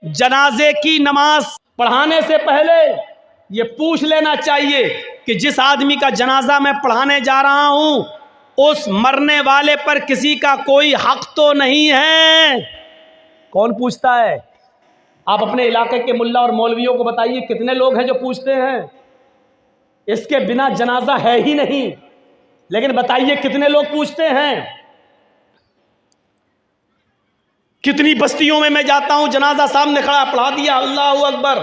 جنازے کی نماز پڑھانے سے پہلے یہ پوچھ لینا چاہیے کہ جس آدمی کا جنازہ میں پڑھانے جا رہا ہوں اس مرنے والے پر کسی کا کوئی حق تو نہیں ہے۔ کون پوچھتا ہے؟ آپ اپنے علاقے کے ملا اور مولویوں کو بتائیے کتنے لوگ ہیں جو پوچھتے ہیں؟ اس کے بنا جنازہ ہے ہی نہیں، لیکن بتائیے کتنے لوگ پوچھتے ہیں؟ کتنی بستیوں میں جاتا ہوں، جنازہ سامنے کھڑا، پڑھا دیا، اللہ اکبر،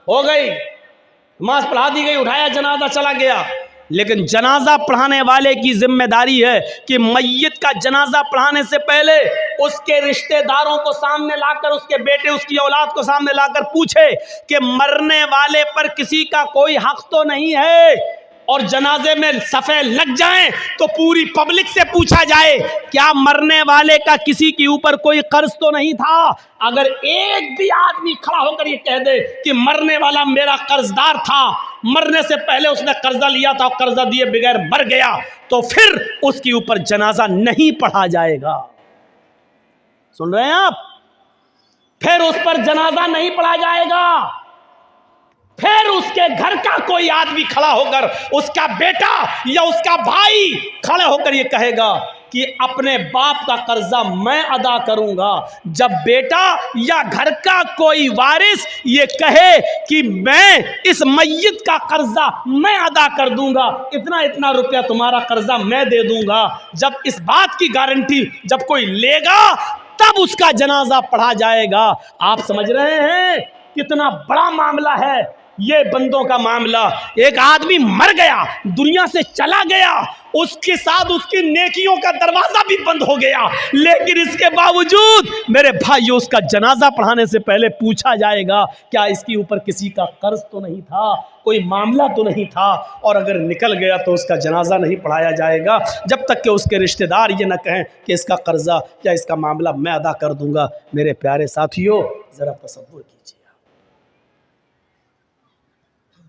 ہو گئی نماز، پڑھا دی گئی، اٹھایا جنازہ، چلا گیا۔ لیکن جنازہ پڑھانے والے کی ذمہ داری ہے کہ میت کا جنازہ پڑھانے سے پہلے اس کے رشتہ داروں کو سامنے لا کر، اس کے بیٹے، اس کی اولاد کو سامنے لا کر پوچھے کہ مرنے والے پر کسی کا کوئی حق تو نہیں ہے، اور جنازے میں صفیں لگ جائیں تو پوری پبلک سے پوچھا جائے کیا مرنے والے کا کسی کے اوپر کوئی قرض تو نہیں تھا۔ اگر ایک بھی آدمی کھڑا ہو کر یہ کہہ دے کہ مرنے والا میرا قرض دار تھا، مرنے سے پہلے اس نے قرضہ لیا تھا، قرضہ دیے بغیر مر گیا، تو پھر اس کے اوپر جنازہ نہیں پڑھا جائے گا۔ سن رہے ہیں آپ؟ پھر اس پر جنازہ نہیں پڑھا جائے گا۔ پھر اس کے گھر کا کوئی آدمی کھڑا ہو کر، اس کا بیٹا یا اس کا بھائی کھڑے ہو کر یہ کہے گا کہ اپنے باپ کا قرضہ میں ادا کروں گا۔ جب بیٹا یا گھر کا کوئی وارث یہ کہے کہ میں اس میت کا قرضہ میں ادا کر دوں گا، اتنا روپیہ تمہارا قرضہ میں دے دوں گا، جب اس بات کی گارنٹی جب کوئی لے گا تب اس کا جنازہ پڑھا جائے گا۔ آپ سمجھ رہے ہیں کتنا بڑا معاملہ ہے یہ بندوں کا معاملہ؟ ایک آدمی مر گیا، دنیا سے چلا گیا، اس کے ساتھ اس کی نیکیوں کا دروازہ بھی بند ہو گیا، لیکن اس کے باوجود میرے بھائیو اس کا جنازہ پڑھانے سے پہلے پوچھا جائے گا کیا اس کے اوپر کسی کا قرض تو نہیں تھا، کوئی معاملہ تو نہیں تھا، اور اگر نکل گیا تو اس کا جنازہ نہیں پڑھایا جائے گا جب تک کہ اس کے رشتہ دار یہ نہ کہیں کہ اس کا قرضہ یا اس کا معاملہ میں ادا کر دوں گا۔ میرے پیارے ساتھیو ذرا تصور کیجیے،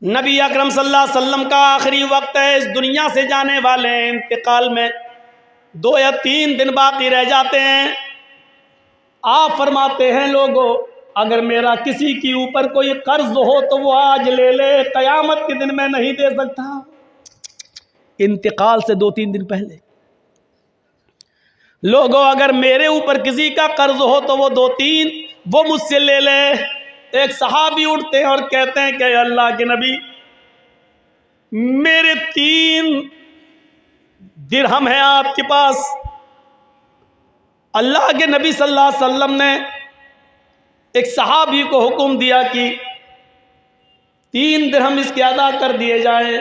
نبی اکرم صلی اللہ علیہ وسلم کا آخری وقت ہے، اس دنیا سے جانے والے ہیں، انتقال میں 2 یا 3 دن باقی رہ جاتے ہیں۔ آپ فرماتے ہیں لوگوں اگر میرا کسی کے اوپر کوئی قرض ہو تو وہ آج لے لے، قیامت کے دن میں نہیں دے سکتا۔ انتقال سے 2-3 دن پہلے لوگوں اگر میرے اوپر کسی کا قرض ہو تو وہ 2-3 وہ مجھ سے لے لے۔ ایک صحابی اٹھتے ہیں اور کہتے ہیں کہ اللہ کے نبی میرے 3 درہم ہیں آپ کے پاس۔ اللہ کے نبی صلی اللہ علیہ وسلم نے ایک صحابی کو حکم دیا کہ 3 درہم اس کے ادا کر دیے جائیں۔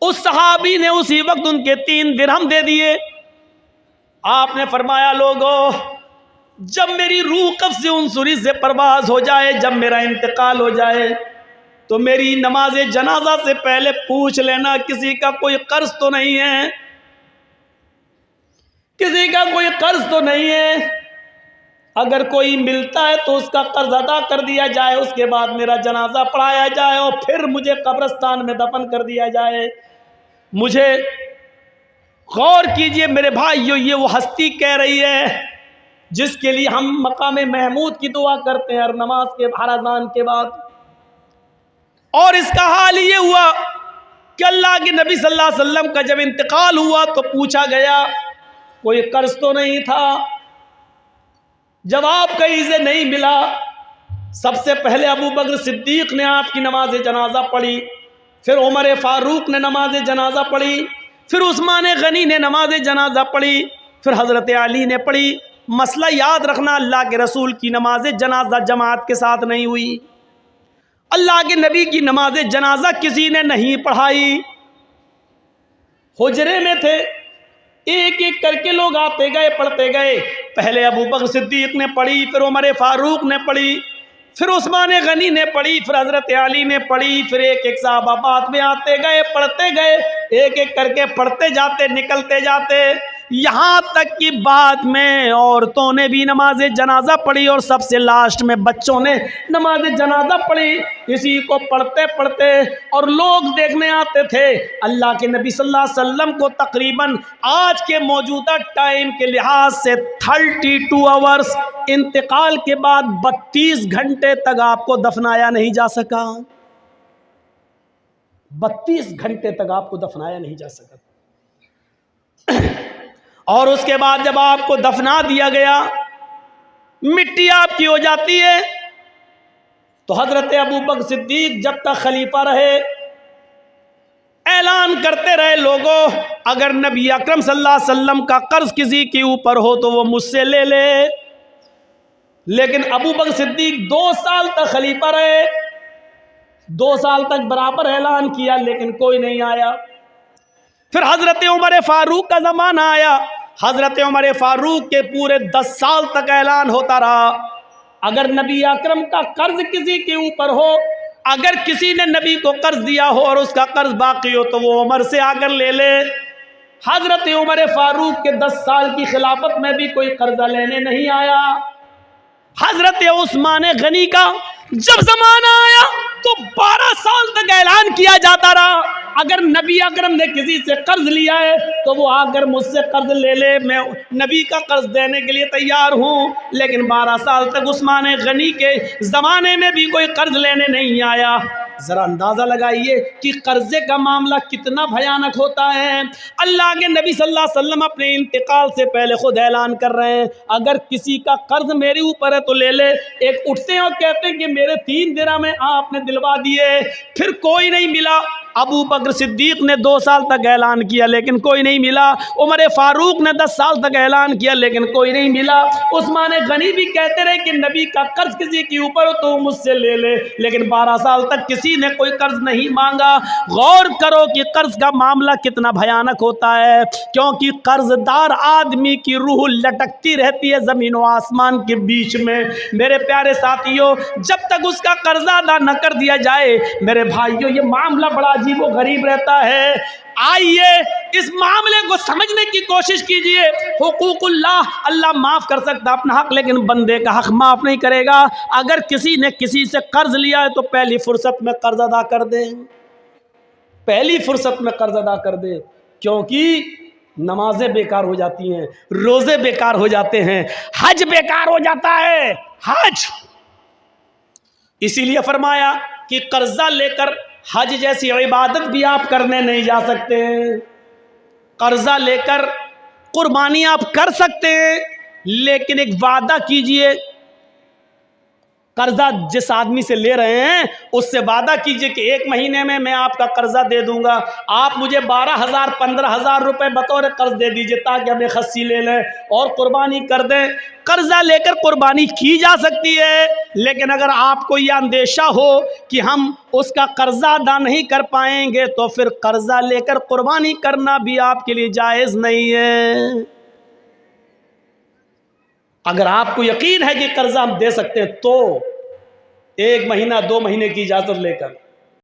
اس صحابی نے اسی وقت ان کے 3 درہم دے دیے۔ آپ نے فرمایا لوگوں جب میری روح قبض عنصری سے پرواز ہو جائے، جب میرا انتقال ہو جائے تو میری نماز جنازہ سے پہلے پوچھ لینا کسی کا کوئی قرض تو نہیں ہے، کسی کا کوئی قرض تو نہیں ہے۔ اگر کوئی ملتا ہے تو اس کا قرض ادا کر دیا جائے، اس کے بعد میرا جنازہ پڑھایا جائے اور پھر مجھے قبرستان میں دفن کر دیا جائے۔ مجھے غور کیجئے میرے بھائیو، یہ وہ ہستی کہہ رہی ہے جس کے لیے ہم مقام محمود کی دعا کرتے ہیں ہر نماز کے، ہر اذان کے بعد۔ اور اس کا حال یہ ہوا کہ اللہ کے نبی صلی اللہ علیہ وسلم کا جب انتقال ہوا تو پوچھا گیا کوئی قرض تو نہیں تھا؟ جواب کہیں سے نہیں ملا۔ سب سے پہلے ابو بکر صدیق نے آپ کی نماز جنازہ پڑھی، پھر عمر فاروق نے نماز جنازہ پڑھی، پھر عثمان غنی نے نماز جنازہ پڑھی، پھر حضرت علی نے پڑھی۔ مسئلہ یاد رکھنا، اللہ کے رسول کی نماز جنازہ جماعت کے ساتھ نہیں ہوئی، اللہ کے نبی کی نماز جنازہ کسی نے نہیں پڑھائی۔ حجرے میں تھے، ایک ایک کر کے لوگ آتے گئے، پڑھتے گئے۔ پہلے ابو بکر صدیق نے پڑھی، پھر عمر فاروق نے پڑھی، پھر عثمان غنی نے پڑھی، پھر حضرت علی نے پڑھی، پھر ایک ایک صحابہ بعد میں آتے گئے، پڑھتے گئے، ایک ایک کر کے پڑھتے جاتے، نکلتے جاتے۔ یہاں تک کہ بعد میں عورتوں نے بھی نماز جنازہ پڑھی اور سب سے لاسٹ میں بچوں نے نماز جنازہ پڑھی۔ اسی کو پڑھتے پڑھتے اور لوگ دیکھنے آتے تھے۔ اللہ کے نبی صلی اللہ علیہ وسلم کو تقریباً آج کے موجودہ ٹائم کے لحاظ سے 32 آورز انتقال کے بعد 32 گھنٹے تک آپ کو دفنایا نہیں جا سکا۔ 32 گھنٹے تک آپ کو دفنایا نہیں جا سکا۔ اور اس کے بعد جب آپ کو دفنا دیا گیا، مٹی آپ کی ہو جاتی ہے، تو حضرت ابوبکر صدیق جب تک خلیفہ رہے اعلان کرتے رہے، لوگوں اگر نبی اکرم صلی اللہ علیہ وسلم کا قرض کسی کے اوپر ہو تو وہ مجھ سے لے لے۔ لیکن ابوبکر صدیق 2 سال تک خلیفہ رہے، 2 سال تک برابر اعلان کیا لیکن کوئی نہیں آیا۔ پھر حضرت عمر فاروق کا زمانہ آیا، حضرت عمر فاروق کے پورے 10 سال تک اعلان ہوتا رہا اگر نبی اکرم کا قرض کسی کے اوپر ہو، اگر کسی نے نبی کو قرض دیا ہو اور اس کا قرض باقی ہو تو وہ عمر سے آ کر لے لے۔ حضرت عمر فاروق کے 10 سال کی خلافت میں بھی کوئی قرضہ لینے نہیں آیا۔ حضرت عثمان غنی کا جب زمانہ آیا تو 12 سال تک اعلان کیا جاتا رہا اگر نبی اکرم نے کسی سے قرض لیا ہے تو وہ آ کر مجھ سے قرض لے لے، میں نبی کا قرض دینے کے لیے تیار ہوں۔ لیکن 12 سال تک عثمان غنی کے زمانے میں بھی کوئی قرض لینے نہیں آیا۔ ذرا اندازہ لگائیے کہ قرضے کا معاملہ کتنا بھیانک ہوتا ہے۔ اللہ کے نبی صلی اللہ علیہ وسلم اپنے انتقال سے پہلے خود اعلان کر رہے ہیں اگر کسی کا قرض میرے اوپر ہے تو لے لے۔ ایک اٹھتے ہیں اور کہتے ہیں کہ میرے 3 درہم آپ نے دلوا دیے، پھر کوئی نہیں ملا۔ ابو بکر صدیق نے 2 سال تک اعلان کیا لیکن کوئی نہیں ملا۔ عمر فاروق نے 10 سال تک اعلان کیا لیکن کوئی نہیں ملا۔ عثمان غنی بھی کہتے رہے کہ نبی کا قرض کسی کے اوپر ہو تو مجھ سے لے لے، لیکن 12 سال تک کسی نے کوئی قرض نہیں مانگا۔ غور کرو کہ قرض کا معاملہ کتنا بھیانک ہوتا ہے، کیونکہ قرض دار آدمی کی روح لٹکتی رہتی ہے زمین و آسمان کے بیچ میں۔ میرے پیارے ساتھیوں، جب تک اس کا قرض ادا نہ کر دیا جائے میرے بھائیوں، یہ معاملہ بڑا عجیب و غریب رہتا ہے۔ آئیے اس معاملے کو سمجھنے کی کوشش کیجئے۔ حقوق اللہ، اللہ معاف کر سکتا اپنا حق لیکن بندے کا حق معاف نہیں کرے گا۔ اگر کسی نے کسی سے قرض لیا ہے تو پہلی فرصت میں قرض ادا کر دے، پہلی فرصت میں قرض ادا کر دے، کیونکہ نمازیں بیکار ہو جاتی ہیں، روزے بیکار ہو جاتے ہیں، حج بیکار ہو جاتا ہے۔ حج اسی لیے فرمایا کہ قرضہ لے کر حج جیسی عبادت بھی آپ کرنے نہیں جا سکتے۔ قرضہ لے کر قربانی آپ کر سکتے ہیں لیکن ایک وعدہ کیجئے، قرضہ جس آدمی سے لے رہے ہیں اس سے وعدہ کیجئے کہ 1 مہینے میں میں آپ کا قرضہ دے دوں گا، آپ مجھے 12,000 15,000 روپے بطور قرض دے دیجئے تاکہ ہمیں خصی لے لیں اور قربانی کر دیں۔ قرضہ لے کر قربانی کی جا سکتی ہے، لیکن اگر آپ کو یہ اندیشہ ہو کہ ہم اس کا قرضہ ادا نہیں کر پائیں گے تو پھر قرضہ لے کر قربانی کرنا بھی آپ کے لیے جائز نہیں ہے۔ اگر آپ کو یقین ہے کہ قرضہ ہم دے سکتے ہیں تو 1 مہینہ 2 مہینے کی اجازت لے کر